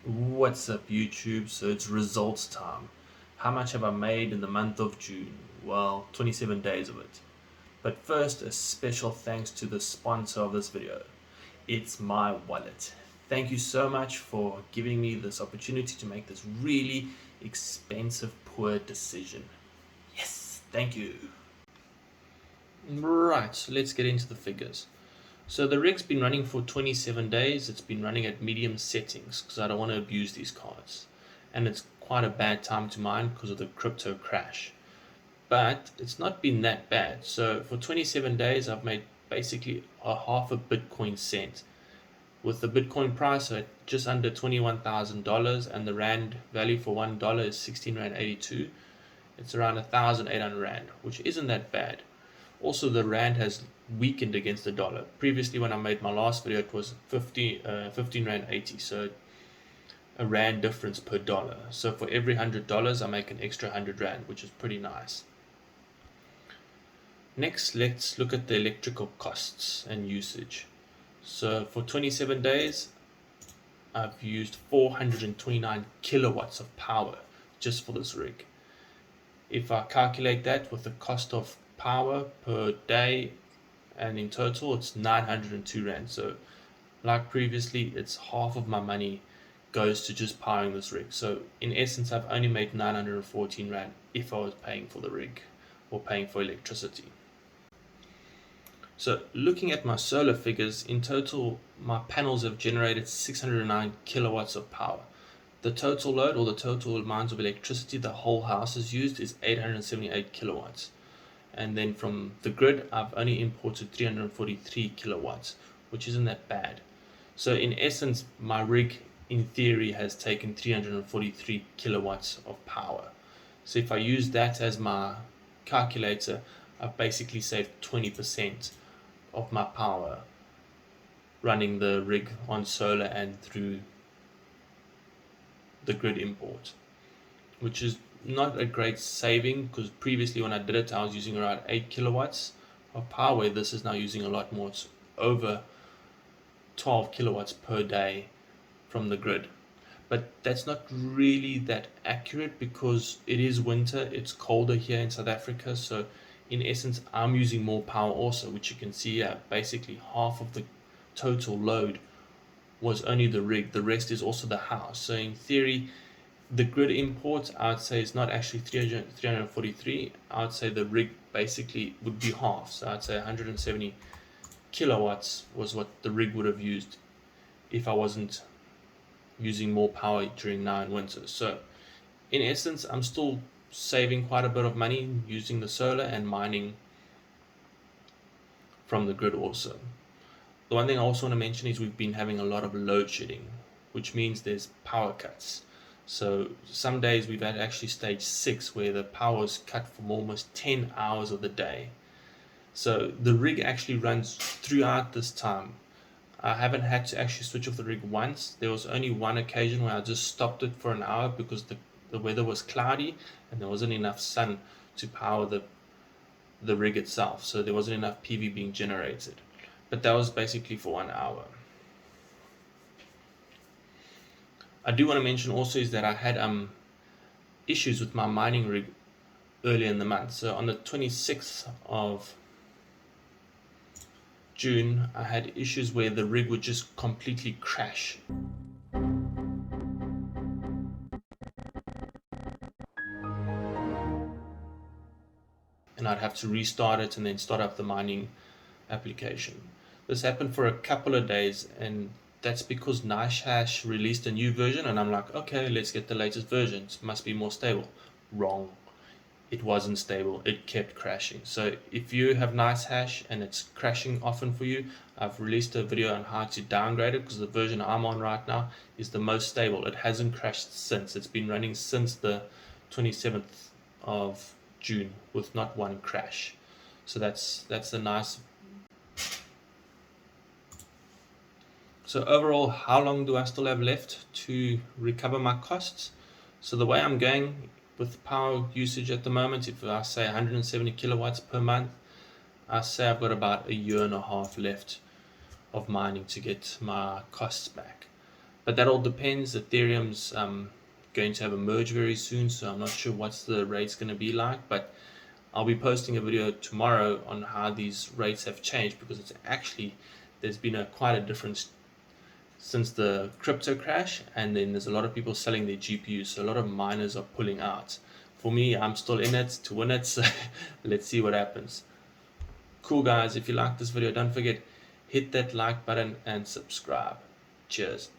What's up YouTube? So it's results time. How much have I made in the month of June? Well, 27 days of it. But first, a special thanks to the sponsor of this video. It's my wallet. Thank you so much for giving me this opportunity to make this really expensive, poor decision. Yes, thank you. Right, so let's get into the figures. So the rig's been running for 27 days. It's been running at medium settings because I don't want to abuse these cards. And it's quite a bad time to mine because of the crypto crash. But it's not been that bad. So for 27 days, I've made basically a half a Bitcoin cent. With the Bitcoin price at just under $21,000 and the Rand value for $1 is 16 Rand 82, it's around 1,800 Rand, which isn't that bad. Also, the Rand has weakened against the dollar. Previously, when I made my last video, it was 15 Rand 80, so a Rand difference per dollar. So for every $100, I make an extra 100 Rand, which is pretty nice. Next, let's look at the electrical costs and usage. So for 27 days, I've used 429 kilowatts of power just for this rig. If I calculate that with the cost of power per day, and in total it's 902 Rand. So like previously, it's half of my money goes to just powering this rig. So in essence, I've only made 914 Rand if I was paying for the rig or paying for electricity. So looking at my solar figures, in total my panels have generated 609 kilowatts of power. The total load, or the total amount of electricity the whole house has used, is 878 kilowatts. And then from the grid, I've only imported 343 kilowatts, which isn't that bad. So in essence, my rig in theory has taken 343 kilowatts of power. So if I use that as my calculator, I've basically saved 20% of my power running the rig on solar and through the grid import, which is not a great saving because previously when I did it, I was using around 8 kilowatts of power, where this is now using a lot more. It's over 12 kilowatts per day from the grid. But that's not really that accurate because it is winter, it's colder here in South Africa, so in essence I'm using more power also, which you can see here. Basically half of the total load was only the rig, the rest is also the house. So in theory, the grid import, I would say, is not actually 343. I would say the rig basically would be half. So I'd say 170 kilowatts was what the rig would have used if I wasn't using more power during now in winter. So in essence, I'm still saving quite a bit of money using the solar and mining from the grid also. The one thing I also want to mention is we've been having a lot of load shedding, which means there's power cuts. So some days we've had actually stage 6 where the power is cut for almost 10 hours of the day. So the rig actually runs throughout this time. I haven't had to actually switch off the rig once. There was only one occasion where I just stopped it for an hour because the weather was cloudy and there wasn't enough sun to power the rig itself. So there wasn't enough PV being generated. But that was basically for 1 hour. I do want to mention also is that I had issues with my mining rig earlier in the month. So on the 26th of June, I had issues where the rig would just completely crash. And I'd have to restart it and then start up the mining application. This happened for a couple of days, and that's because NiceHash released a new version, and I'm like, okay, let's get the latest version. It must be more stable. Wrong. It wasn't stable. It kept crashing. So if you have NiceHash and it's crashing often for you, I've released a video on how to downgrade it because the version I'm on right now is the most stable. It hasn't crashed since. It's been running since the 27th of June with not one crash. So that's a nice. So overall, how long do I still have left to recover my costs? So the way I'm going with power usage at the moment, if I say 170 kilowatts per month, I say I've got about a year and a half left of mining to get my costs back. But that all depends. Ethereum's going to have a merge very soon, so I'm not sure what's the rates going to be like, but I'll be posting a video tomorrow on how these rates have changed, because it's actually, there's been quite a difference since the crypto crash, and then there's a lot of people selling their GPUs, so a lot of miners are pulling out. For me, I'm still in it to win it, so let's see what happens. Cool, guys. If you like this video, don't forget, hit that like button and subscribe. Cheers.